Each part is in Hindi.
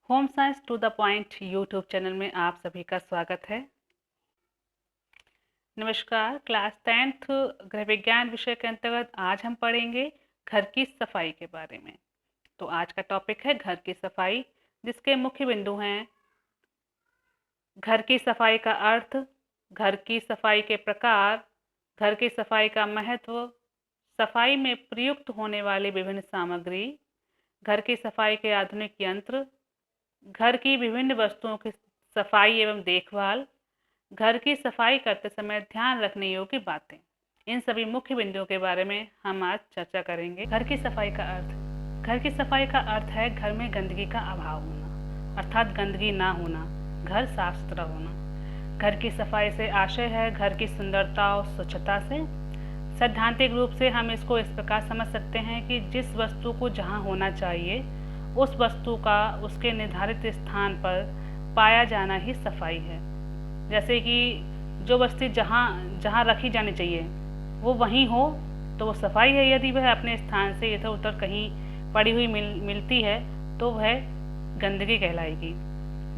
Home science to the point YouTube channel में आप सभी का स्वागत है। नमस्कार। क्लास 10th गृह विज्ञान विषय के अंतर्गत आज हम पढ़ेंगे घर की सफाई के बारे में। तो आज का टॉपिक है घर की सफाई, जिसके मुख्य बिंदु हैं घर की सफाई का अर्थ, घर की सफाई के प्रकार, घर की सफाई का महत्व, सफाई में प्रयुक्त होने वाली विभिन्न सामग्री, घर की सफाई के आधुनिक यंत्र, घर की विभिन्न वस्तुओं की सफाई एवं देखभाल, घर की सफाई करते समय ध्यान रखने योग्य बातें। इन सभी मुख्य बिंदुओं के बारे में हम आज चर्चा करेंगे। घर की सफाई का अर्थ। घर की सफाई का अर्थ है घर में गंदगी का अभाव होना, अर्थात गंदगी ना होना, घर साफ सुथरा होना। घर की सफाई से आशय है घर की सुंदरता और स्वच्छता से। सैद्धांतिक रूप से हम इसको इस प्रकार समझ सकते हैं कि जिस वस्तु को जहाँ होना चाहिए उस वस्तु का उसके निर्धारित स्थान पर पाया जाना ही सफाई है। जैसे कि जो वस्तु जहाँ रखी जानी चाहिए वो वहीं हो तो वो सफाई है। यदि वह अपने स्थान से इधर उधर कहीं पड़ी हुई मिलती है तो वह गंदगी कहलाएगी।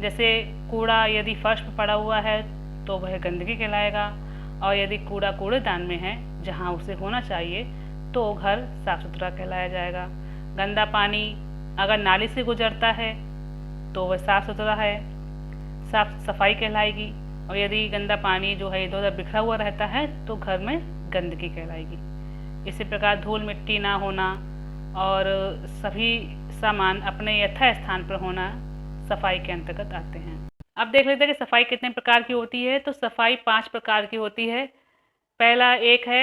जैसे कूड़ा यदि फर्श पर पड़ा हुआ है तो वह गंदगी कहलाएगा, और यदि कूड़ा कूड़ेदान में है जहाँ उसे होना चाहिए तो घर साफ सुथरा कहलाया जाएगा। गंदा पानी अगर नाली से गुजरता है तो वह साफ सुथरा है, साफ सफाई कहलाएगी, और यदि गंदा पानी जो है इधर उधर बिखरा हुआ रहता है तो घर में गंदगी कहलाएगी। इसी प्रकार धूल मिट्टी ना होना और सभी सामान अपने यथा स्थान पर होना सफाई के अंतर्गत आते हैं। अब देख लेते हैं कि सफाई कितने प्रकार की होती है। तो सफाई 5 प्रकार की होती है। पहला एक है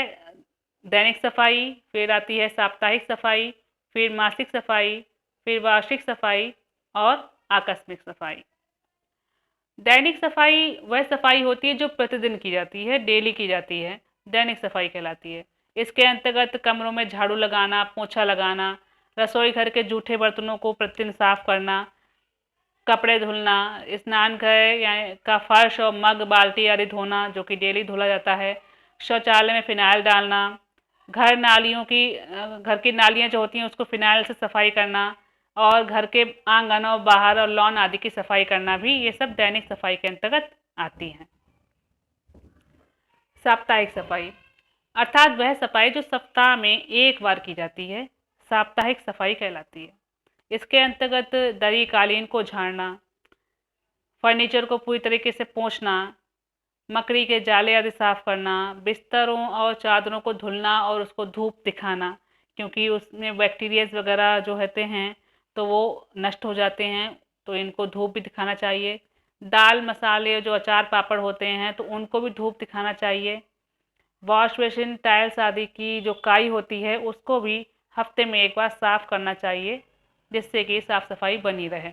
दैनिक सफाई, फिर आती है साप्ताहिक सफाई, फिर मासिक सफाई, फिर वार्षिक सफाई और आकस्मिक सफाई। दैनिक सफाई वह सफाई होती है जो प्रतिदिन की जाती है, डेली की जाती है, दैनिक सफाई कहलाती है। इसके अंतर्गत कमरों में झाड़ू लगाना, पोछा लगाना, रसोई घर के जूठे बर्तनों को प्रतिदिन साफ करना, कपड़े धुलना, स्नान घर या का फर्श और मग बाल्टी आदि धोना जो कि डेली धुला जाता है, शौचालय में फिनाइल डालना, घर की नालियाँ जो होती हैं उसको फिनाइल से सफाई करना, और घर के आंगन और बाहर और लॉन आदि की सफाई करना भी ये सब दैनिक सफाई के अंतर्गत आती हैं। साप्ताहिक सफाई अर्थात वह सफाई जो सप्ताह में एक बार की जाती है, साप्ताहिक सफाई कहलाती है। इसके अंतर्गत दरी कालीन को झाड़ना, फर्नीचर को पूरी तरीके से पोंछना, मकड़ी के जाले आदि साफ करना, बिस्तरों और चादरों को धुलना और उसको धूप दिखाना, क्योंकि उसमें बैक्टीरियाज वगैरह जो होते हैं तो वो नष्ट हो जाते हैं, तो इनको धूप भी दिखाना चाहिए। दाल मसाले जो अचार पापड़ होते हैं तो उनको भी धूप दिखाना चाहिए। वॉश बेसिन टाइल्स आदि की जो काई होती है उसको भी हफ्ते में एक बार साफ करना चाहिए, जिससे कि साफ सफाई बनी रहे।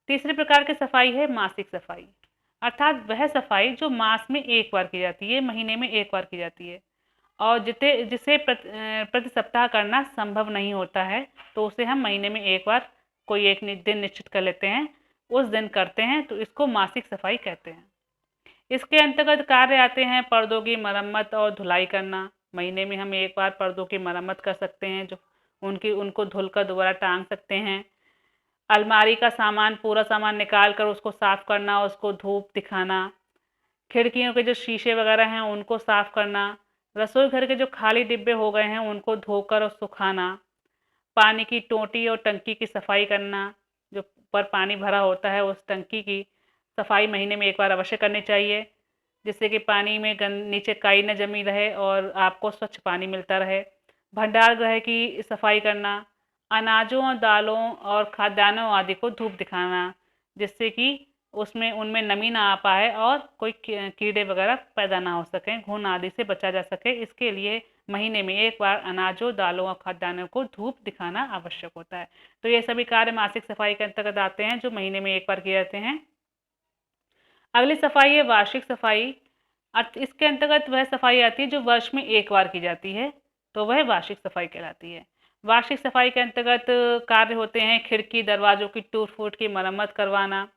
तीसरे प्रकार की सफाई है मासिक सफाई, अर्थात वह सफाई जो मास में एक बार की जाती है, महीने में एक बार की जाती है, और जिसे प्रति सप्ताह करना संभव नहीं होता है तो उसे हम महीने में एक बार कोई एक दिन निश्चित कर लेते हैं, उस दिन करते हैं, तो इसको मासिक सफाई कहते हैं। इसके अंतर्गत कार्य आते हैं पर्दों की मरम्मत और धुलाई करना। महीने में हम एक बार पर्दों की मरम्मत कर सकते हैं, जो उनको धुलकर दोबारा टांग सकते हैं। अलमारी का पूरा सामान निकाल कर उसको साफ करना, उसको धूप दिखाना। खिड़कियों के जो शीशे वगैरह हैं उनको साफ करना। रसोई घर के जो खाली डिब्बे हो गए हैं उनको धोकर और सुखाना। पानी की टोंटी और टंकी की सफाई करना, जो ऊपर पानी भरा होता है उस टंकी की सफाई महीने में एक बार अवश्य करनी चाहिए, जिससे कि पानी में नीचे काई न जमी रहे और आपको स्वच्छ पानी मिलता रहे। भंडार गृह की सफाई करना, अनाजों और दालों और खाद्यान्नों आदि को धूप दिखाना, जिससे कि उनमें नमी ना आ पाए और कोई कीड़े वगैरह पैदा ना हो सकें, घुन आदि से बचा जा सके। इसके लिए महीने में एक बार अनाजों दालों और खाद्यान्नों को धूप दिखाना आवश्यक होता है। तो ये सभी कार्य मासिक सफाई के अंतर्गत आते हैं जो महीने में एक बार किए जाते हैं। अगली सफाई है वार्षिक सफाई। इसके अंतर्गत वह सफाई आती है जो वर्ष में एक बार की जाती है, तो वह वार्षिक सफाई कहलाती है। वार्षिक सफाई के अंतर्गत कार्य होते हैं खिड़की दरवाजों की टूट फूट की मरम्मत करवाना,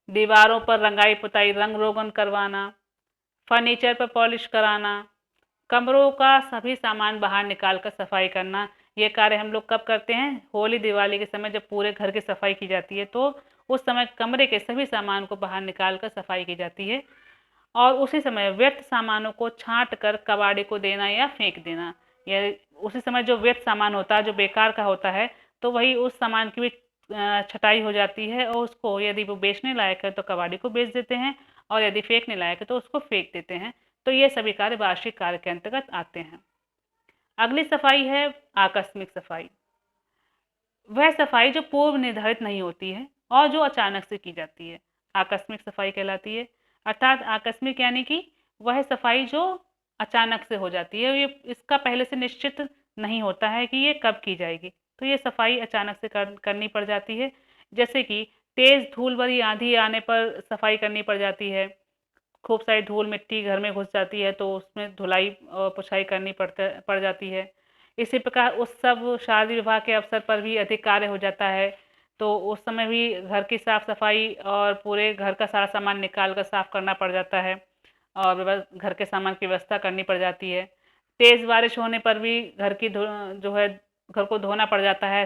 दीवारों पर रंगाई पुताई रंग रोगन करवाना, फर्नीचर पर पॉलिश कराना, कमरों का सभी सामान बाहर निकाल कर सफाई करना। ये कार्य हम लोग कब करते हैं? होली दिवाली के समय जब पूरे घर की सफाई की जाती है, तो उस समय कमरे के सभी सामान को बाहर निकाल कर सफाई की जाती है और उसी समय व्यर्थ सामानों को छांट कर कबाड़ी को देना या फेंक देना। या उसी समय जो व्यर्थ सामान होता है, जो बेकार का होता है, तो वही उस सामान की भी छटाई हो जाती है और उसको यदि वो बेचने लायक है तो कबाड़ी को बेच देते हैं और यदि फेंकने लायक है तो उसको फेंक देते हैं। तो ये सभी कार्य वार्षिक कार्य के अंतर्गत आते हैं। अगली सफाई है आकस्मिक सफाई। वह सफाई जो पूर्व निर्धारित नहीं होती है और जो अचानक से की जाती है, आकस्मिक सफाई कहलाती है। अर्थात आकस्मिक यानी कि वह सफाई जो अचानक से हो जाती है, ये इसका पहले से निश्चित नहीं होता है कि ये कब की जाएगी, तो ये सफाई अचानक से करनी पड़ जाती है। जैसे कि तेज धूल भरी आंधी आने पर सफाई करनी पड़ जाती है, खूब सारी धूल मिट्टी घर में घुस जाती है तो उसमें धुलाई और पुछाई करनी पड़ जाती है। इसी प्रकार उत्सव शादी विवाह के अवसर पर भी अधिक कार्य हो जाता है, तो उस समय भी घर की साफ सफाई और पूरे घर का सारा सामान निकाल कर साफ करना पड़ जाता है और घर के सामान की व्यवस्था करनी पड़ जाती है। तेज बारिश होने पर भी घर की जो है घर को धोना पड़ जाता है,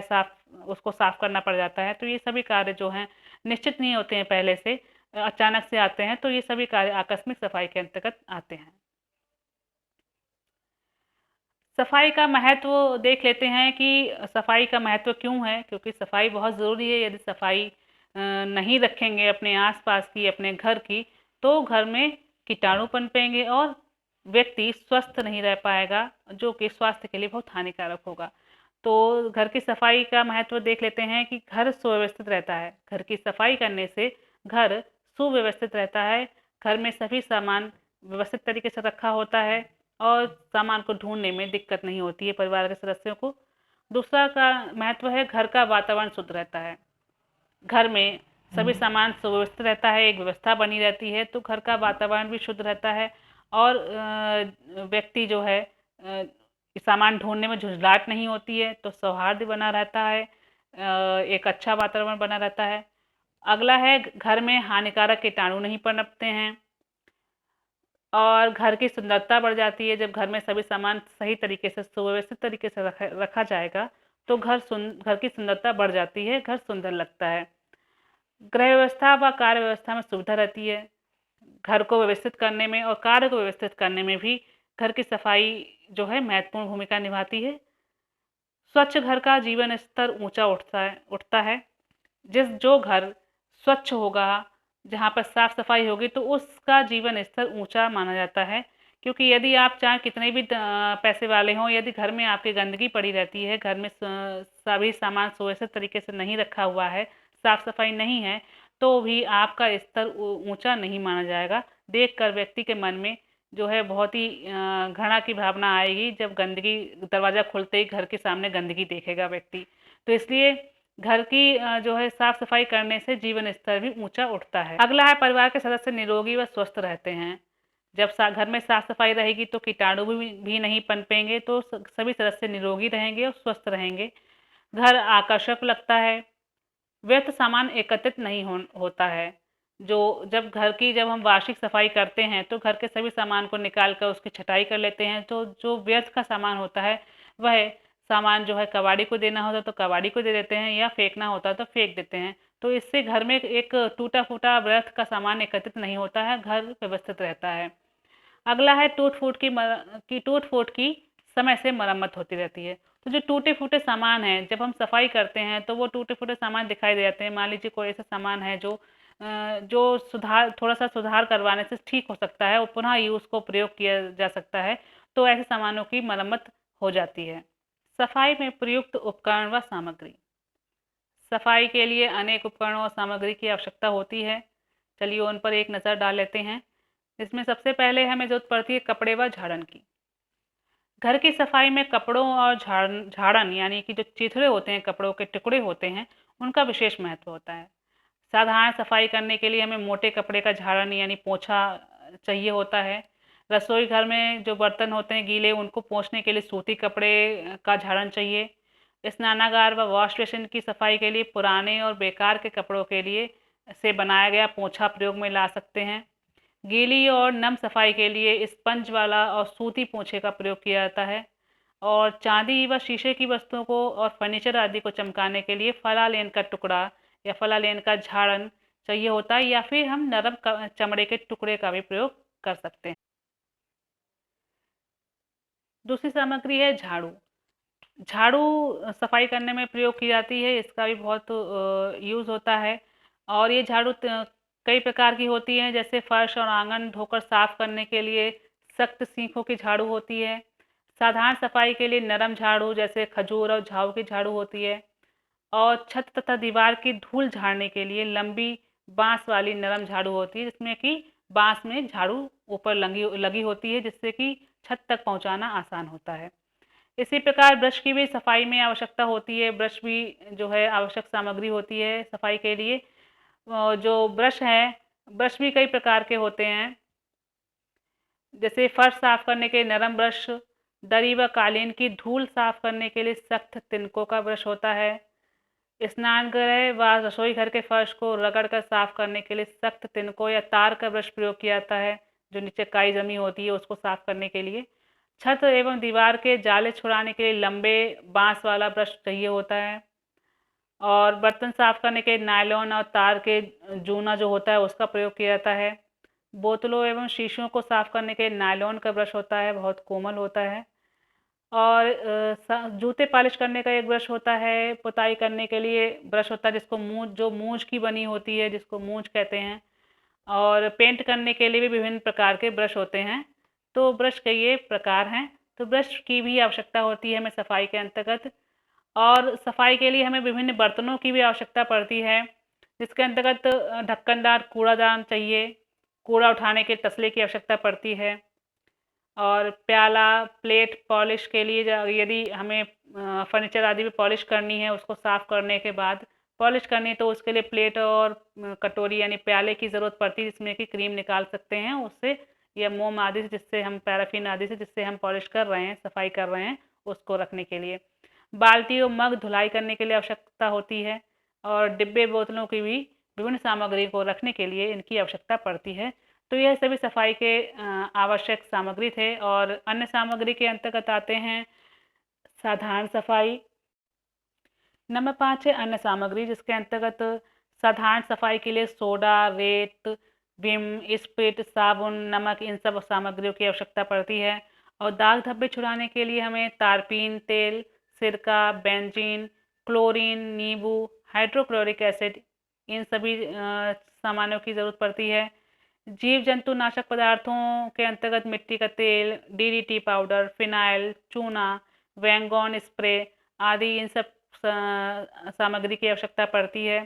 उसको साफ करना पड़ जाता है। तो ये सभी कार्य जो हैं निश्चित नहीं होते हैं पहले से, अचानक से आते हैं, तो ये सभी कार्य आकस्मिक सफाई के अंतर्गत आते हैं। सफाई का महत्व देख लेते हैं कि सफाई का महत्व क्यों है, क्योंकि सफाई बहुत ज़रूरी है। यदि सफाई नहीं रखेंगे अपने आसपास की, अपने घर की, तो घर में कीटाणु पनपेंगे और व्यक्ति स्वस्थ नहीं रह पाएगा, जो कि स्वास्थ्य के लिए बहुत हानिकारक होगा। तो घर की सफाई का महत्व देख लेते हैं कि घर सुव्यवस्थित रहता है। घर की सफाई करने से घर सुव्यवस्थित रहता है, घर में सभी सामान व्यवस्थित तरीके से रखा होता है और सामान को ढूँढने में दिक्कत नहीं होती है परिवार के सदस्यों को। दूसरा का महत्व है, घर का वातावरण शुद्ध रहता है। घर में सभी सामान सुव्यवस्थित रहता है, एक व्यवस्था बनी रहती है, तो घर का वातावरण भी शुद्ध रहता है और व्यक्ति जो है सामान ढूँढने में झुँझलाहट नहीं होती है, तो सौहार्द बना रहता है, एक अच्छा वातावरण बना रहता है। अगला है, घर में हानिकारक कीटाणु नहीं पनपते हैं और घर की सुंदरता बढ़ जाती है। जब घर में सभी सामान सही तरीके से सुव्यवस्थित तरीके से रखा जाएगा तो घर की सुंदरता बढ़ जाती है, घर सुंदर लगता है। गृह व्यवस्था व कार्य व्यवस्था में सुविधा रहती है। घर को व्यवस्थित करने में और कार्य को व्यवस्थित करने में भी घर की सफाई जो है महत्वपूर्ण भूमिका निभाती है। स्वच्छ घर का जीवन स्तर ऊंचा उठता है। जो घर स्वच्छ होगा, जहाँ पर साफ सफाई होगी, तो उसका जीवन स्तर ऊंचा माना जाता है। क्योंकि यदि आप चाहे कितने भी पैसे वाले हों, यदि घर में आपकी गंदगी पड़ी रहती है, घर में सभी सामान सुव्यवस्थित तरीके से नहीं रखा हुआ है, साफ सफाई नहीं है, तो भी आपका स्तर ऊंचा नहीं माना जाएगा। देखकर व्यक्ति के मन में जो है बहुत ही घृणा की भावना आएगी, जब गंदगी दरवाज़ा खुलते ही घर के सामने गंदगी देखेगा व्यक्ति। तो इसलिए घर की जो है साफ सफाई करने से जीवन स्तर भी ऊंचा उठता है। अगला है, परिवार के सदस्य निरोगी व स्वस्थ रहते हैं। जब घर में साफ सफाई रहेगी तो कीटाणु भी नहीं पनपेंगे, तो सभी सदस्य निरोगी रहेंगे और स्वस्थ रहेंगे। घर आकर्षक लगता है, व्यर्थ सामान एकत्रित नहीं होता है। जब हम वार्षिक सफाई करते हैं तो घर के सभी सामान को निकाल कर उसकी छटाई कर लेते हैं, तो जो व्यर्थ का सामान होता है वह सामान जो है कबाड़ी को देना होता है तो कबाड़ी को दे देते हैं या फेंकना होता है तो फेंक देते हैं। तो इससे घर में एक टूटा फूटा व्यर्थ का सामान एकत्रित नहीं होता है, घर व्यवस्थित रहता है। अगला है, टूट फूट की समय से मरम्मत होती रहती है। तो जो टूटे फूटे सामान हैं, जब हम सफाई करते हैं तो वो टूटे फूटे सामान दिखाई दे जाते हैं। मान लीजिए कोई ऐसा सामान है जो थोड़ा सा सुधार करवाने से ठीक हो सकता है और पुनः यूज़ को प्रयोग किया जा सकता है, तो ऐसे सामानों की मरम्मत हो जाती है। सफाई में प्रयुक्त उपकरण व सामग्री। सफाई के लिए अनेक उपकरणों और सामग्री की आवश्यकता होती है। चलिए उन पर एक नज़र डाल लेते हैं। इसमें सबसे पहले हमें ज़रूरत पड़ती है कपड़े व झाड़न की। घर की सफाई में कपड़ों और झाड़न यानी कि जो चिथड़े होते हैं, कपड़ों के टुकड़े होते हैं, उनका विशेष महत्व होता है। साधारण सफाई करने के लिए हमें मोटे कपड़े का झाड़न यानी पोंछा चाहिए होता है। रसोई घर में जो बर्तन होते हैं गीले, उनको पोंछने के लिए सूती कपड़े का झाड़न चाहिए। स्नानागार व वॉश बेसिन की सफाई के लिए पुराने और बेकार के कपड़ों के लिए से बनाया गया पोंछा प्रयोग में ला सकते हैं। गीली और नम सफाई के लिए स्पंज वाला और सूती पोंछे का प्रयोग किया जाता है और चांदी व शीशे की वस्तुओं को और फर्नीचर आदि को चमकाने के लिए फलालेन का टुकड़ा या फलालेन का झाड़न चाहिए होता है, या फिर हम नरम चमड़े के टुकड़े का भी प्रयोग कर सकते हैं। दूसरी सामग्री है झाड़ू। झाड़ू सफाई करने में प्रयोग की जाती है, इसका भी बहुत यूज़ होता है। और ये झाड़ू कई प्रकार की होती हैं, जैसे फर्श और आंगन धोकर साफ करने के लिए सख्त सीखों की झाड़ू होती है। साधारण सफाई के लिए नरम झाड़ू जैसे खजूर और झाऊ की झाड़ू होती है। और छत तथा दीवार की धूल झाड़ने के लिए लंबी बांस वाली नरम झाड़ू होती है, जिसमें कि बांस में झाड़ू ऊपर लगी लगी होती है, जिससे कि छत तक पहुंचाना आसान होता है। इसी प्रकार ब्रश की भी सफाई में आवश्यकता होती है। ब्रश भी जो है आवश्यक सामग्री होती है सफाई के लिए। जो ब्रश हैं, ब्रश भी कई प्रकार के होते हैं, जैसे फर्श साफ करने के नरम ब्रश, दरी व कालीन की धूल साफ करने के लिए सख्त तिनकों का ब्रश होता है। स्नान गृह व रसोई घर के फर्श को रगड़ कर साफ करने के लिए सख्त तिनकों या तार का ब्रश प्रयोग किया जाता है, जो नीचे काई जमी होती है उसको साफ करने के लिए। छत एवं दीवार के जाले छुड़ाने के लिए लंबे बांस वाला ब्रश चाहिए होता है। और बर्तन साफ करने के नायलॉन और तार के जूना जो होता है उसका प्रयोग किया जाता है। बोतलों एवं शीशों को साफ करने के नायलॉन का ब्रश होता है, बहुत कोमल होता है। और जूते पॉलिश करने का एक ब्रश होता है। पुताई करने के लिए ब्रश होता है, जिसको मूंछ जो मूंछ की बनी होती है, जिसको मूंछ कहते हैं। और पेंट करने के लिए भी विभिन्न प्रकार के ब्रश होते हैं। तो ब्रश के ये प्रकार हैं। तो ब्रश की भी आवश्यकता होती है हमें सफाई के अंतर्गत। और सफाई के लिए हमें विभिन्न बर्तनों की भी आवश्यकता पड़ती है, जिसके अंतर्गत ढक्कनदार कूड़ादान चाहिए, कूड़ा उठाने के तसले की आवश्यकता पड़ती है। और प्याला, प्लेट पॉलिश के लिए यदि हमें फर्नीचर आदि भी पॉलिश करनी है, उसको साफ करने के बाद पॉलिश करनी है, तो उसके लिए प्लेट और कटोरी यानी प्याले की ज़रूरत पड़ती है, जिसमें कि क्रीम निकाल सकते हैं उससे, या मोम आदि से, जिससे हम पैराफिन आदि से जिससे हम पॉलिश कर रहे हैं, सफाई कर रहे हैं, उसको रखने के लिए। बाल्टी और मग धुलाई करने के लिए आवश्यकता होती है। और डिब्बे बोतलों की भी विभिन्न सामग्री को रखने के लिए इनकी आवश्यकता पड़ती है। तो यह सभी सफाई के आवश्यक सामग्री थे। और अन्य सामग्री के अंतर्गत आते हैं साधारण सफाई। नंबर 5 है अन्य सामग्री, जिसके अंतर्गत साधारण सफाई के लिए सोडा, रेत, विम, स्प्रिट, साबुन, नमक, इन सब सामग्रियों की आवश्यकता पड़ती है। और दाग धब्बे छुड़ाने के लिए हमें तारपीन तेल, सिरका, बेंजीन, क्लोरीन, नींबू, हाइड्रोक्लोरिक एसिड, इन सभी सामानों की ज़रूरत पड़ती है। जीव जंतु नाशक पदार्थों के अंतर्गत मिट्टी का तेल, डीडीटी पाउडर, फिनाइल, चूना, वैंगॉन स्प्रे आदि, इन सब सामग्री की आवश्यकता पड़ती है।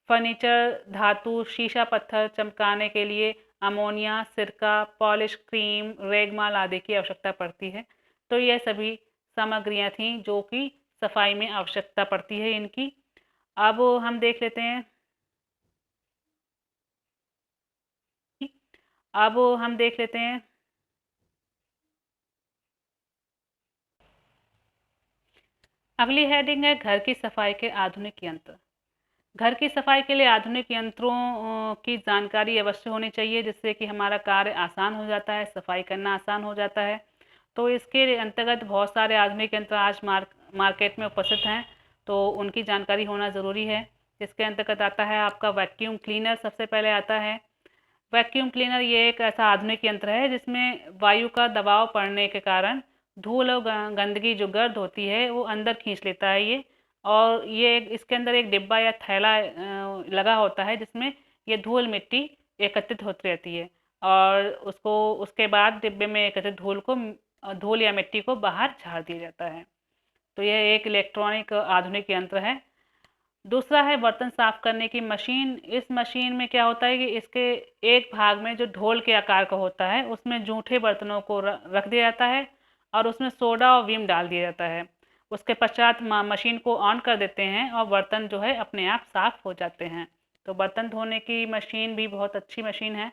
फर्नीचर, धातु, शीशा पत्थर चमकाने के लिए अमोनिया, सिरका, पॉलिश क्रीम, रेगमाल आदि की आवश्यकता पड़ती है। तो यह सभी सामग्रियां थीं जो कि सफाई में आवश्यकता पड़ती है इनकी। अब हम देख लेते हैं अब हम देख लेते हैं अगली हेडिंग है घर की सफाई के आधुनिक यंत्र। घर की सफाई के लिए आधुनिक यंत्रों की जानकारी अवश्य होनी चाहिए, जिससे कि हमारा कार्य आसान हो जाता है, सफाई करना आसान हो जाता है। तो इसके अंतर्गत बहुत सारे आधुनिक यंत्र आज मार्केट में उपस्थित हैं, तो उनकी जानकारी होना ज़रूरी है। इसके अंतर्गत आता है आपका वैक्यूम क्लीनर, सबसे पहले आता है। वैक्यूम क्लीनर ये एक ऐसा आधुनिक यंत्र है जिसमें वायु का दबाव पड़ने के कारण धूल और गंदगी जो गर्द होती है वो अंदर खींच लेता है ये। और ये इसके अंदर एक डिब्बा या थैला लगा होता है, जिसमें ये धूल मिट्टी एकत्रित होती रहती है। और उसको उसके बाद डिब्बे में एकत्रित धूल या मिट्टी को बाहर झाड़ दिया जाता है। तो यह एक इलेक्ट्रॉनिक आधुनिक यंत्र है। दूसरा है बर्तन साफ करने की मशीन। इस मशीन में क्या होता है कि इसके एक भाग में जो ढोल के आकार का होता है, उसमें जूठे बर्तनों को रख दिया जाता है और उसमें सोडा और विम डाल दिया जाता है। उसके पश्चात मशीन को ऑन कर देते हैं और बर्तन जो है अपने आप साफ हो जाते हैं। तो बर्तन धोने की मशीन भी बहुत अच्छी मशीन है।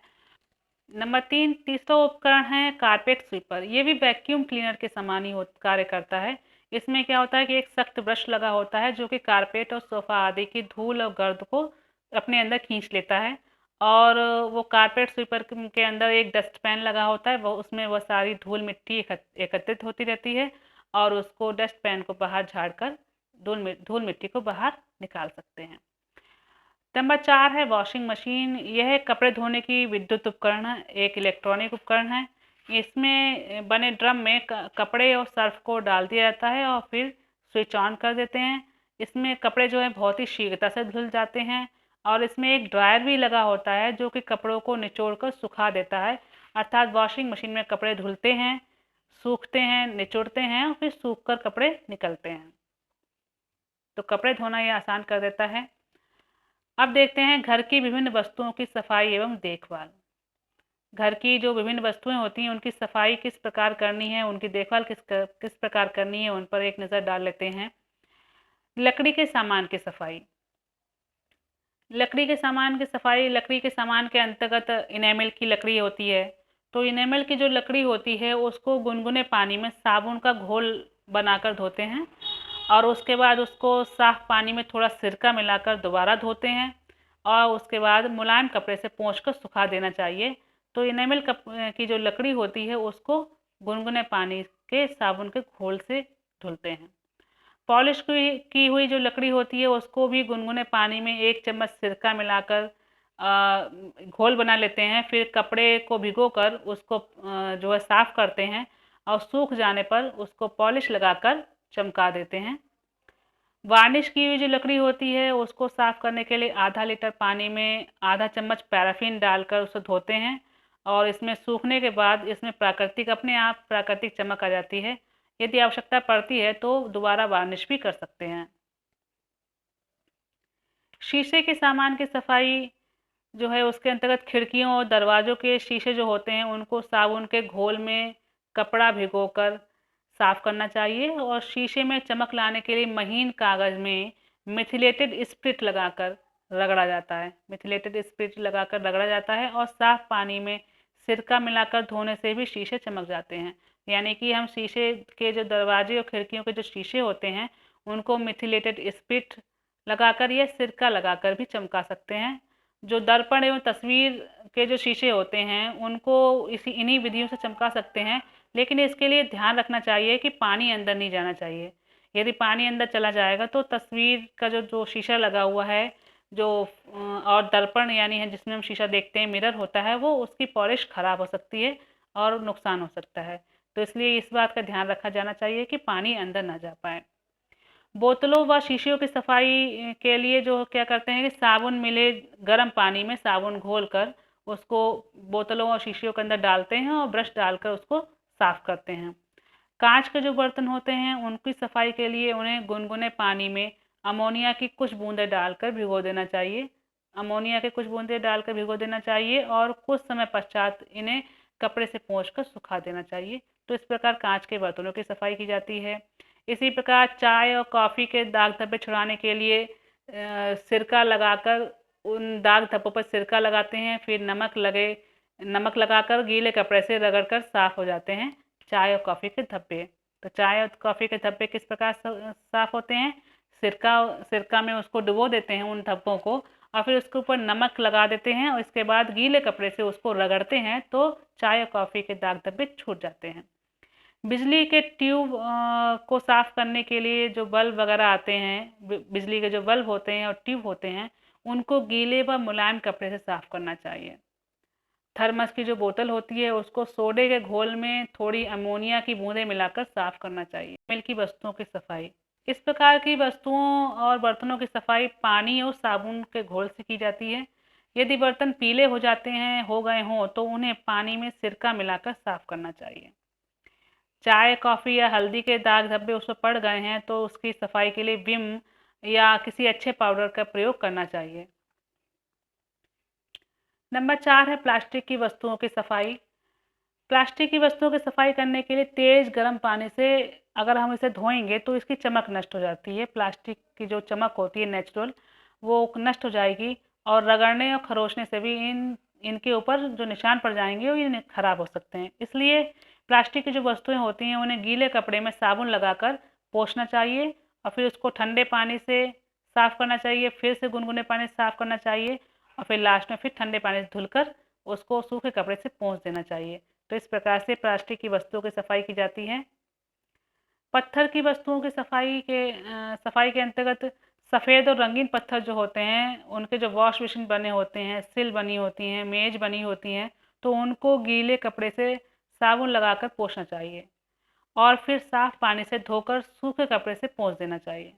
नंबर 3 तीसरा उपकरण है कारपेट स्वीपर। ये भी वैक्यूम क्लीनर के समान ही कार्य करता है। इसमें क्या होता है कि एक सख्त ब्रश लगा होता है, जो कि कारपेट और सोफ़ा आदि की धूल और गर्द को अपने अंदर खींच लेता है। और वो कारपेट स्वीपर के अंदर एक डस्ट पैन लगा होता है, वो उसमें वह सारी धूल मिट्टी एकत्रित होती रहती है। और उसको डस्ट पैन को बाहर झाड़कर धूल मिट्टी को बाहर निकाल सकते हैं। नंबर 4 है वॉशिंग मशीन। यह कपड़े धोने की विद्युत उपकरण है, एक इलेक्ट्रॉनिक उपकरण है। इसमें बने ड्रम में कपड़े और सर्फ को डाल दिया जाता है और फिर स्विच ऑन कर देते हैं। इसमें कपड़े जो है बहुत ही शीघ्रता से धुल जाते हैं और इसमें एक ड्रायर भी लगा होता है जो कि कपड़ों को निचोड़ कर सुखा देता है। अर्थात वॉशिंग मशीन में कपड़े धुलते हैं, सूखते हैं, निचोड़ते हैं और फिर सूख कर कपड़े निकलते हैं। तो कपड़े धोना ये आसान कर देता है। अब देखते हैं घर की विभिन्न वस्तुओं की सफाई एवं देखभाल। घर की जो विभिन्न वस्तुएं होती हैं उनकी सफाई किस प्रकार करनी है, उनकी देखभाल किस प्रकार करनी है, उन पर एक नज़र डाल लेते हैं। लकड़ी के सामान की सफाई। लकड़ी के सामान के अंतर्गत इनेमल की लकड़ी होती है। तो इनेमल की जो लकड़ी होती है उसको गुनगुने पानी में साबुन का घोल बनाकर धोते हैं और उसके बाद उसको साफ पानी में थोड़ा सिरका मिलाकर दोबारा धोते हैं और उसके बाद मुलायम कपड़े से पोंछकर सुखा देना चाहिए। तो इनेमल की जो लकड़ी होती है उसको गुनगुने पानी के साबुन के घोल से धुलते हैं। पॉलिश की हुई जो लकड़ी होती है उसको भी गुनगुने पानी में 1 चम्मच सिरका मिलाकर घोल बना लेते हैं। फिर कपड़े को भिगोकर उसको जो है साफ़ करते हैं और सूख जाने पर उसको पॉलिश लगाकर चमका देते हैं। वार्निश की हुई जो लकड़ी होती है उसको साफ़ करने के लिए आधा लीटर पानी में आधा चम्मच पैराफिन डालकर उसे धोते हैं और इसमें सूखने के बाद इसमें अपने आप प्राकृतिक चमक आ जाती है। यदि आवश्यकता पड़ती है तो दोबारा वार्निश भी कर सकते हैं। शीशे के सामान की सफाई जो है उसके अंतर्गत खिड़कियों और दरवाज़ों के शीशे जो होते हैं उनको साबुन के घोल में कपड़ा भिगोकर साफ़ करना चाहिए और शीशे में चमक लाने के लिए महीन कागज़ में मिथिलेटेड स्पिरिट लगाकर रगड़ा जाता है और साफ़ पानी में सिरका मिलाकर धोने से भी शीशे चमक जाते हैं। यानी कि हम शीशे के जो दरवाजे और खिड़कियों के जो शीशे होते हैं उनको मिथिलेटेड स्पिरिट लगाकर या सिरका लगाकर भी चमका सकते हैं। जो दर्पण एवं तस्वीर के जो शीशे होते हैं उनको इन्हीं विधियों से चमका सकते हैं, लेकिन इसके लिए ध्यान रखना चाहिए कि पानी अंदर नहीं जाना चाहिए। यदि पानी अंदर चला जाएगा तो तस्वीर का जो शीशा लगा हुआ है जो और दर्पण यानी है जिसमें हम शीशा देखते हैं, मिरर होता है, वो उसकी पॉलिश खराब हो सकती है और नुकसान हो सकता है। तो इसलिए इस बात का ध्यान रखा जाना चाहिए कि पानी अंदर ना जा पाए। बोतलों व शीशियों की सफाई के लिए जो क्या करते हैं कि साबुन मिले गर्म पानी में साबुन घोलकर उसको बोतलों और शीशियों के अंदर डालते हैं और ब्रश डालकर उसको साफ करते हैं। कांच के जो बर्तन होते हैं उनकी सफाई के लिए उन्हें गुनगुने पानी में अमोनिया की कुछ बूंदें डालकर भिगो देना चाहिए और कुछ समय पश्चात इन्हें कपड़े से पोंछकर सुखा देना चाहिए। तो इस प्रकार कांच के बर्तनों की सफाई की जाती है। इसी प्रकार चाय और कॉफ़ी के दाग धब्बे छुड़ाने के लिए सिरका लगाकर उन दाग धब्बों पर सिरका लगाते हैं, फिर नमक लगाकर गीले कपड़े से रगड़कर साफ़ हो जाते हैं चाय और कॉफ़ी के धब्बे। तो चाय और कॉफ़ी के धब्बे किस प्रकार साफ़ होते हैं? सिरका में उसको डुबो देते हैं उन धब्बों को और फिर उसके ऊपर नमक लगा देते हैं और इसके बाद गीले कपड़े से उसको रगड़ते हैं तो चाय और कॉफ़ी के दाग धब्बे छूट जाते हैं। बिजली के ट्यूब को साफ़ करने के लिए जो बल्ब वगैरह आते हैं, बिजली के जो बल्ब होते हैं और ट्यूब होते हैं, उनको गीले व मुलायम कपड़े से साफ़ करना चाहिए। थर्मस की जो बोतल होती है उसको सोडे के घोल में थोड़ी अमोनिया की बूंदें मिलाकर साफ़ करना चाहिए। मिल की वस्तुओं की सफाई। इस प्रकार की वस्तुओं और बर्तनों की सफाई पानी और साबुन के घोल से की जाती है। यदि बर्तन पीले हो गए हों तो उन्हें पानी में सिरका मिलाकर साफ़ करना चाहिए। चाय, कॉफ़ी या हल्दी के दाग धब्बे उस पर पड़ गए हैं तो उसकी सफाई के लिए विम या किसी अच्छे पाउडर का प्रयोग करना चाहिए। नंबर 4 है प्लास्टिक की वस्तुओं की सफाई। प्लास्टिक की वस्तुओं की सफाई करने के लिए तेज़ गर्म पानी से अगर हम इसे धोएंगे तो इसकी चमक नष्ट हो जाती है। प्लास्टिक की जो चमक होती है नेचुरल, वो नष्ट हो जाएगी और रगड़ने और खरोचने से भी इनके ऊपर जो निशान पड़ जाएंगे वो ये खराब हो सकते हैं। इसलिए प्लास्टिक की जो वस्तुएं होती हैं उन्हें गीले कपड़े में साबुन लगाकर पोंछना चाहिए और फिर उसको ठंडे पानी से साफ़ करना चाहिए, फिर से गुनगुने पानी से साफ़ करना चाहिए और फिर लास्ट में फिर ठंडे पानी से धुलकर उसको सूखे कपड़े से पोंछ देना चाहिए। तो इस प्रकार से प्लास्टिक की वस्तुओं की सफाई की जाती है। पत्थर की वस्तुओं की सफाई के अंतर्गत सफ़ेद और रंगीन पत्थर जो होते हैं, उनके जो वॉश बेसिन बने होते हैं, सिल बनी होती हैं, मेज बनी होती हैं, तो उनको गीले कपड़े से साबुन लगाकर पोंछना चाहिए और फिर साफ पानी से धोकर सूखे कपड़े से पोंछ देना चाहिए।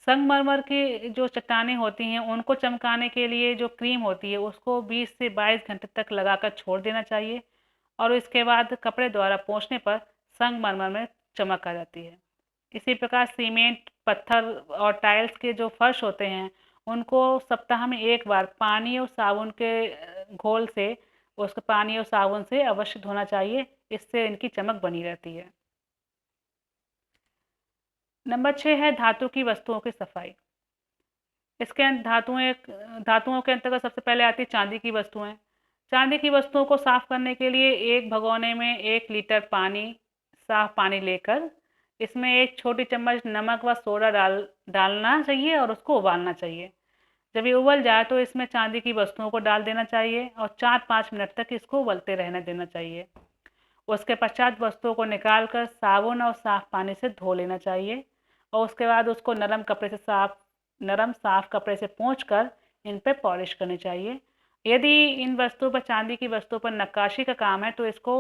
संगमरमर की जो चट्टानें होती हैं, उनको चमकाने के लिए जो क्रीम होती है, उसको 20 से 22 घंटे तक लगाकर छोड़ देना चाहिए और इसके बाद कपड़े द्वारा पोंछने पर संगमरमर में चमक आ जाती है। इसी प्रकार सीमेंट, पत्थर और टाइल्स के जो फर्श होते हैं, उनको सप्ताह में 1 बार पानी और साबुन के घोल से उसको पानी और साबुन से अवश्य धोना चाहिए, इससे इनकी चमक बनी रहती है। नंबर 6 है धातु की वस्तुओं की सफाई। इसके धातुओं के अंतर्गत सबसे पहले आती है चांदी की वस्तुएं। चांदी की वस्तुओं को साफ करने के लिए एक भगोने में 1 लीटर पानी, साफ पानी लेकर इसमें एक छोटी चम्मच नमक व सोडा डालना चाहिए और उसको उबालना चाहिए। जब ये उबल जाए तो इसमें चांदी की वस्तुओं को डाल देना चाहिए और 4-5 मिनट तक इसको उबलते रहने देना चाहिए। उसके पश्चात वस्तुओं को निकाल कर साबुन और साफ पानी से धो लेना चाहिए और उसके बाद उसको नरम साफ कपड़े से पोंछ कर इन पे पॉलिश करनी चाहिए। यदि इन वस्तुओं पर चांदी की वस्तुओं पर नक्काशी का काम है तो इसको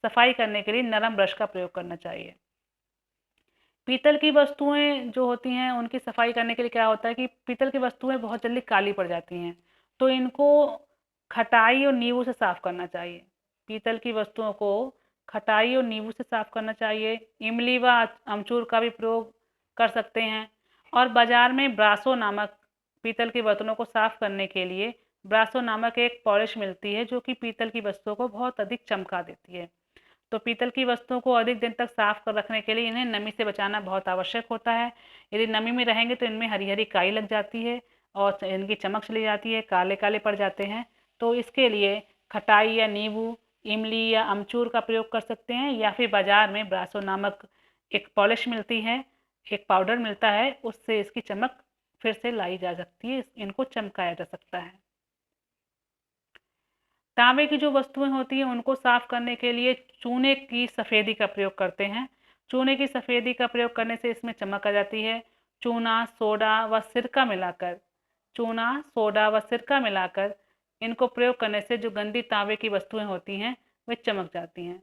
सफाई करने के लिए नरम ब्रश का प्रयोग करना चाहिए। पीतल की वस्तुएं जो होती हैं, उनकी सफाई करने के लिए क्या होता है कि पीतल की वस्तुएं बहुत जल्दी काली पड़ जाती हैं, तो इनको खटाई और नींबू से साफ करना चाहिए। पीतल की वस्तुओं को खटाई और नींबू से साफ करना चाहिए। इमली व अमचूर का भी प्रयोग कर सकते हैं और बाजार में ब्रासो नामक पीतल के बर्तनों को साफ करने के लिए ब्रासो नामक एक पॉलिश मिलती है, जो कि पीतल की वस्तुओं को बहुत अधिक चमका देती है। तो पीतल की वस्तुओं को अधिक दिन तक साफ कर रखने के लिए इन्हें नमी से बचाना बहुत आवश्यक होता है। यदि नमी में रहेंगे तो इनमें हरी हरी काई लग जाती है और इनकी चमक चली जाती है, काले काले पड़ जाते हैं। तो इसके लिए खटाई या नींबू, इमली या अमचूर का प्रयोग कर सकते हैं या फिर बाजार में ब्रासो नामक एक पॉलिश मिलती है, एक पाउडर मिलता है, उससे इसकी चमक फिर से लाई जा सकती है, इनको चमकाया जा सकता है। तांबे की जो वस्तुएं होती हैं, उनको साफ करने के लिए चूने की सफ़ेदी का प्रयोग करते हैं। चूने की सफ़ेदी का प्रयोग करने से इसमें चमक आ जाती है। चूना, सोडा व सिरका मिलाकर चूना, सोडा व सिरका मिलाकर इनको प्रयोग करने से जो गंदी तांबे की वस्तुएं होती हैं, वे चमक जाती हैं।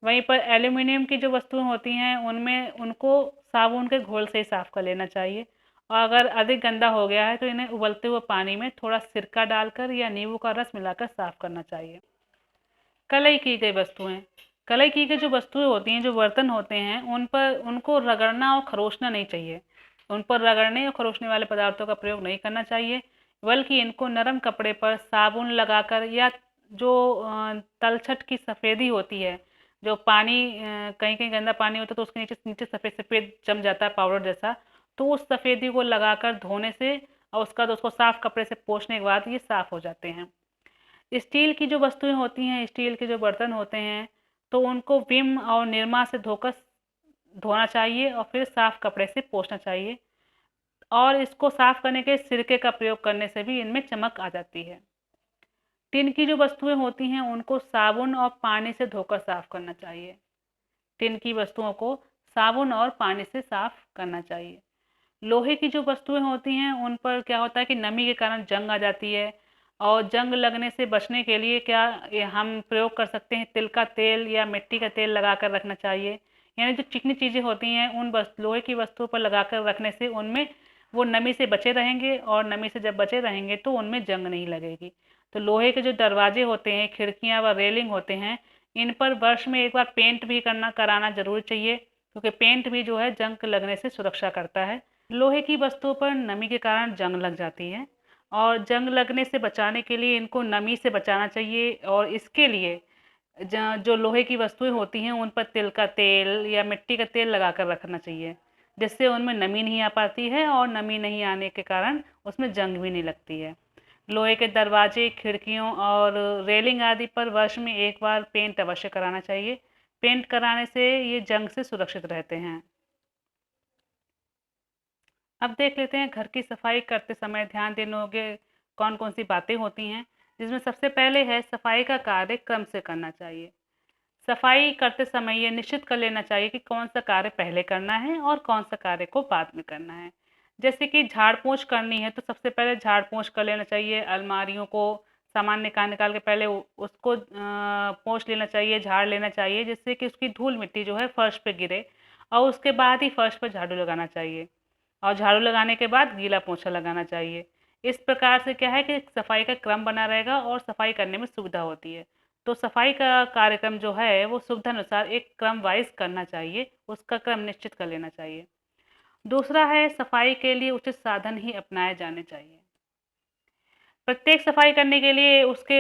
वहीं पर एल्यूमिनियम की जो वस्तुएं होती हैं, उनमें उनको साबुन के घोल से ही साफ कर लेना चाहिए और अगर अधिक गंदा हो गया है तो इन्हें उबलते हुए पानी में थोड़ा सिरका डालकर या नींबू का रस मिलाकर साफ करना चाहिए। कलई की गई वस्तुएं कलई की गई जो वस्तुएं होती हैं, जो बर्तन होते हैं, उन पर उनको रगड़ना और खरोचना नहीं चाहिए। उन पर रगड़ने और खरोचने वाले पदार्थों का प्रयोग नहीं करना चाहिए, बल्कि इनको नरम कपड़े पर साबुन लगाकर या जो तलछट की सफ़ेदी होती है, जो पानी कहीं कहीं गंदा पानी होता है तो उसके नीचे नीचे सफ़ेद सफ़ेद जम जाता है पाउडर जैसा, तो उस सफ़ेदी को लगाकर धोने से और उसका बाद उसको साफ कपड़े से पोंछने के बाद ये साफ हो जाते हैं। स्टील की जो वस्तुएं होती हैं, स्टील के जो बर्तन होते हैं, तो उनको विम और निरमा से धोना चाहिए और फिर साफ कपड़े से पोंछना चाहिए और इसको साफ करने के सिरके का प्रयोग करने से भी इनमें चमक आ जाती है। टिन की जो वस्तुएं होती हैं, उनको साबुन और पानी से धोकर साफ करना चाहिए। टिन की वस्तुओं को साबुन और पानी से साफ करना चाहिए। लोहे की जो वस्तुएं होती हैं, उन पर क्या होता है कि नमी के कारण जंग आ जाती है और जंग लगने से बचने के लिए हम प्रयोग कर सकते हैं, तिल का तेल या मिट्टी का तेल लगा कर रखना चाहिए। यानी जो चिकनी चीज़ें होती हैं, उन लोहे की वस्तुओं पर लगा कर रखने से उनमें वो नमी से बचे रहेंगे और नमी से जब बचे रहेंगे तो उनमें जंग नहीं लगेगी। तो लोहे के जो दरवाजे होते हैं, खिड़कियाँ व रेलिंग होते हैं, इन पर वर्ष में एक बार पेंट भी कराना ज़रूर चाहिए, क्योंकि पेंट भी जो है जंग लगने से सुरक्षा करता है। लोहे की वस्तुओं पर नमी के कारण जंग लग जाती है और जंग लगने से बचाने के लिए इनको नमी से बचाना चाहिए और इसके लिए जो लोहे की वस्तुएं होती हैं, उन पर तिल का तेल या मिट्टी का तेल लगा कर रखना चाहिए, जिससे उनमें नमी नहीं आ पाती है और नमी नहीं आने के कारण उसमें जंग भी नहीं लगती है। लोहे के दरवाजे, खिड़कियों और रेलिंग आदि पर वर्ष में एक बार पेंट अवश्य कराना चाहिए। पेंट कराने से ये जंग से सुरक्षित रहते हैं। अब देख लेते हैं घर की सफाई करते समय ध्यान देने योग्य कौन कौन सी बातें होती हैं, जिसमें सबसे पहले है सफाई का कार्य क्रम से करना चाहिए। सफाई करते समय ये निश्चित कर लेना चाहिए कि कौन सा कार्य पहले करना है और कौन सा कार्य को बाद में करना है। जैसे कि झाड़ पोंछ करनी है तो सबसे पहले झाड़ पोंछ कर लेना चाहिए, अलमारियों को सामान निकाल निकाल के पहले उसको पोंछ लेना चाहिए, झाड़ लेना चाहिए, जिससे कि उसकी धूल मिट्टी जो है फर्श पे गिरे, और उसके बाद ही फर्श पर झाड़ू लगाना चाहिए, और झाड़ू लगाने के बाद गीला पोंछा लगाना चाहिए। इस प्रकार से क्या है कि सफाई का क्रम बना रहेगा और सफाई करने में सुविधा होती है। तो सफाई का कार्यक्रम जो है वो सुविधा अनुसार एक क्रम वाइज करना चाहिए, उसका क्रम निश्चित कर लेना चाहिए। दूसरा है, सफाई के लिए उचित साधन ही अपनाए जाने चाहिए। प्रत्येक सफाई करने के लिए उसके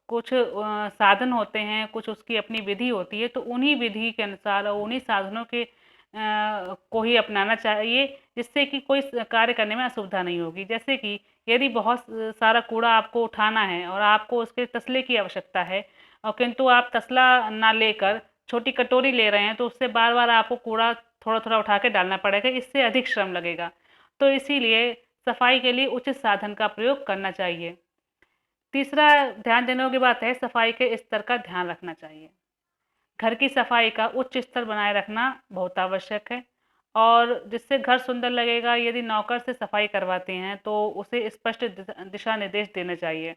कुछ साधन होते हैं, कुछ उसकी अपनी विधि होती है, तो उन्हीं विधि के अनुसार और उन्हीं साधनों के को ही अपनाना चाहिए, जिससे कि कोई कार्य करने में असुविधा नहीं होगी। जैसे कि यदि बहुत सारा कूड़ा आपको उठाना है और आपको उसके तसले की आवश्यकता है, और किंतु आप तसला ना लेकर छोटी कटोरी ले रहे हैं, तो उससे बार बार आपको कूड़ा थोड़ा थोड़ा उठा के डालना पड़ेगा, इससे अधिक श्रम लगेगा। तो इसीलिए सफाई के लिए उचित साधन का प्रयोग करना चाहिए। तीसरा ध्यान देने योग्य बात है, सफाई के स्तर का ध्यान रखना चाहिए। घर की सफाई का उच्च स्तर बनाए रखना बहुत आवश्यक है, और जिससे घर सुंदर लगेगा। यदि नौकर से सफाई करवाते हैं तो उसे स्पष्ट दिशा निर्देश देने चाहिए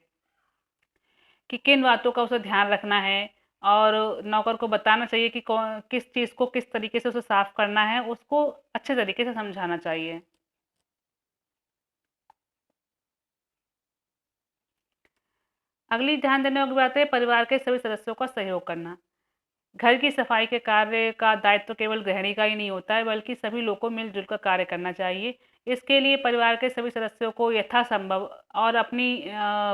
कि किन बातों का उसे ध्यान रखना है, और नौकर को बताना चाहिए कि किस चीज़ को किस तरीके से उसे साफ करना है, उसको अच्छे तरीके से समझाना चाहिए। अगली ध्यान देने योग्य बात है, परिवार के सभी सदस्यों का सहयोग करना। घर की सफाई के कार्य का दायित्व केवल गृहिणी का ही नहीं होता है, बल्कि सभी लोगों को मिलजुल कर कार्य करना चाहिए। इसके लिए परिवार के सभी सदस्यों को यथासंभव और अपनी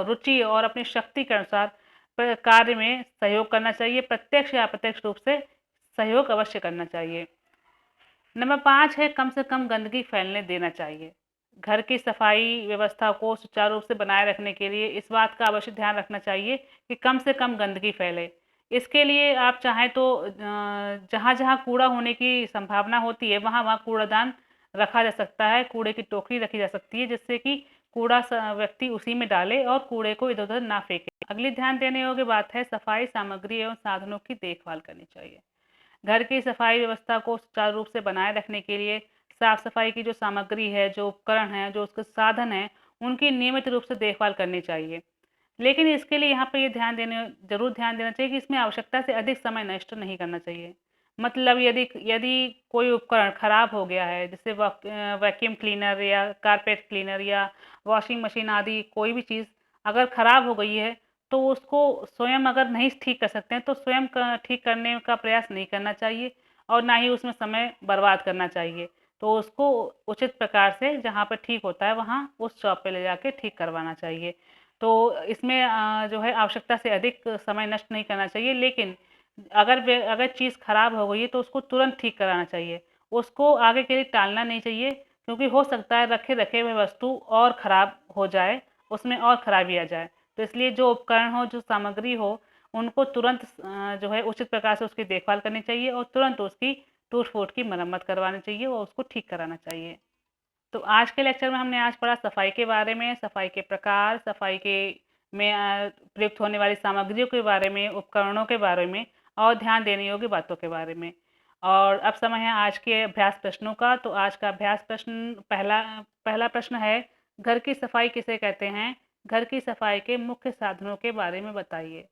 रुचि और अपनी शक्ति के अनुसार कार्य में सहयोग करना चाहिए। प्रत्यक्ष या अप्रत्यक्ष रूप से सहयोग अवश्य करना चाहिए। नंबर 5 है, कम से कम गंदगी फैलने देना चाहिए। घर की सफाई व्यवस्था को सुचारू रूप से बनाए रखने के लिए इस बात का अवश्य ध्यान रखना चाहिए कि कम से कम गंदगी फैले। इसके लिए आप चाहें तो जहाँ-जहाँ कूड़ा होने की संभावना होती है, वहाँ-वहाँ कूड़ादान रखा जा सकता है, कूड़े की टोकरी रखी जा सकती है, जिससे कि कूड़ा व्यक्ति उसी में डाले और कूड़े को इधर-उधर ना फेंके। अगली ध्यान देने योग्य बात है, सफाई सामग्री एवं साधनों की देखभाल करनी चाहिए। घर की सफाई व्यवस्था को सुचारू रूप से बनाए रखने के लिए साफ सफाई की जो सामग्री है, जो उपकरण हैं, जो उसके साधन हैं, उनकी नियमित रूप से देखभाल करनी चाहिए। लेकिन इसके लिए यहाँ पे ये ज़रूर ध्यान देना चाहिए कि इसमें आवश्यकता से अधिक समय नष्ट नहीं करना चाहिए। मतलब यदि यदि कोई उपकरण खराब हो गया है, जैसे वैक्यूम क्लीनर या कारपेट क्लीनर या वॉशिंग मशीन आदि कोई भी चीज़ अगर खराब हो गई है, तो उसको स्वयं अगर नहीं ठीक कर सकते हैं, तो स्वयं ठीक करने का प्रयास नहीं करना चाहिए, और ना ही उसमें समय बर्बाद करना चाहिए। तो उसको उचित प्रकार से जहाँ पर ठीक होता है, वहाँ उस शॉप पे ले जाके ठीक करवाना चाहिए। तो इसमें जो है आवश्यकता से अधिक समय नष्ट नहीं करना चाहिए, लेकिन अगर चीज़ खराब हो गई है तो उसको तुरंत ठीक कराना चाहिए। उसको आगे के लिए टालना नहीं चाहिए, क्योंकि हो सकता है रखे-रखे हुए वस्तु और खराब हो जाए, उसमें और खराबी आ जाए। तो इसलिए जो उपकरण हो, जो सामग्री हो, उनको तुरंत जो है उचित प्रकार से उसकी देखभाल करनी चाहिए, और तुरंत उसकी टूट-फूट की मरम्मत करवानी चाहिए और उसको ठीक कराना चाहिए। तो आज के लेक्चर में हमने आज पढ़ा सफाई के बारे में, सफाई के प्रकार, सफाई के में प्रयुक्त होने वाली सामग्रियों के बारे में, उपकरणों के बारे में, और ध्यान देने योग्य बातों के बारे में। और अब समय है आज के अभ्यास प्रश्नों का। तो आज का अभ्यास प्रश्न पहला पहला प्रश्न है, घर की सफाई किसे कहते हैं? घर की सफाई के मुख्य साधनों के बारे में बताइए।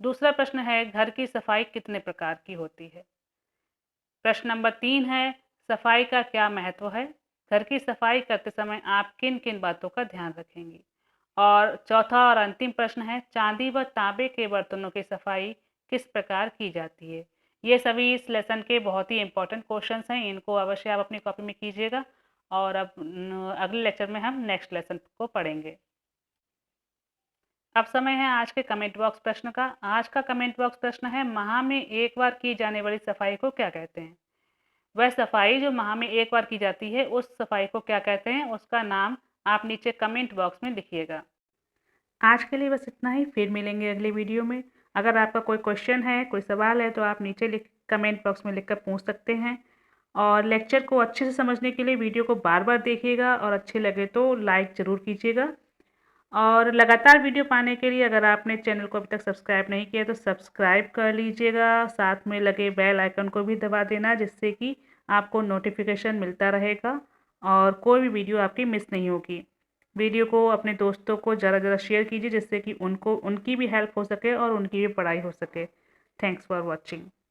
दूसरा प्रश्न है, घर की सफाई कितने प्रकार की होती है? प्रश्न नंबर 3 है, सफाई का क्या महत्व है? घर की सफाई करते समय आप किन-किन बातों का ध्यान रखेंगी? और चौथा और अंतिम प्रश्न है, चांदी व तांबे के बर्तनों की सफाई किस प्रकार की जाती है? ये सभी इस लेसन के बहुत ही इम्पोर्टेंट क्वेश्चंस हैं, इनको अवश्य आप अपनी कॉपी में कीजिएगा। और अब अगले लेक्चर में हम नेक्स्ट लेसन को पढ़ेंगे। अब समय है आज के कमेंट बॉक्स प्रश्न का। आज का कमेंट बॉक्स प्रश्न है, माह में एक बार की जाने वाली सफाई को क्या कहते हैं? वह सफाई जो माह में एक बार की जाती है, उस सफाई को क्या कहते हैं? उसका नाम आप नीचे कमेंट बॉक्स में लिखिएगा। आज के लिए बस इतना ही, फिर मिलेंगे अगले वीडियो में। अगर आपका कोई क्वेश्चन है, कोई सवाल है, तो आप नीचे कमेंट बॉक्स में लिखकर पूछ सकते हैं। और लेक्चर को अच्छे से समझने के लिए वीडियो को बार बार देखिएगा, और अच्छे लगे तो लाइक ज़रूर कीजिएगा। और लगातार वीडियो पाने के लिए अगर आपने चैनल को अभी तक सब्सक्राइब नहीं किया तो सब्सक्राइब कर लीजिएगा, साथ में लगे बेल आइकन को भी दबा देना, जिससे कि आपको नोटिफिकेशन मिलता रहेगा और कोई भी वीडियो आपकी मिस नहीं होगी। वीडियो को अपने दोस्तों को ज़रा शेयर कीजिए, जिससे कि उनको उनकी भी हेल्प हो सके और उनकी भी पढ़ाई हो सके। Thanks for watching.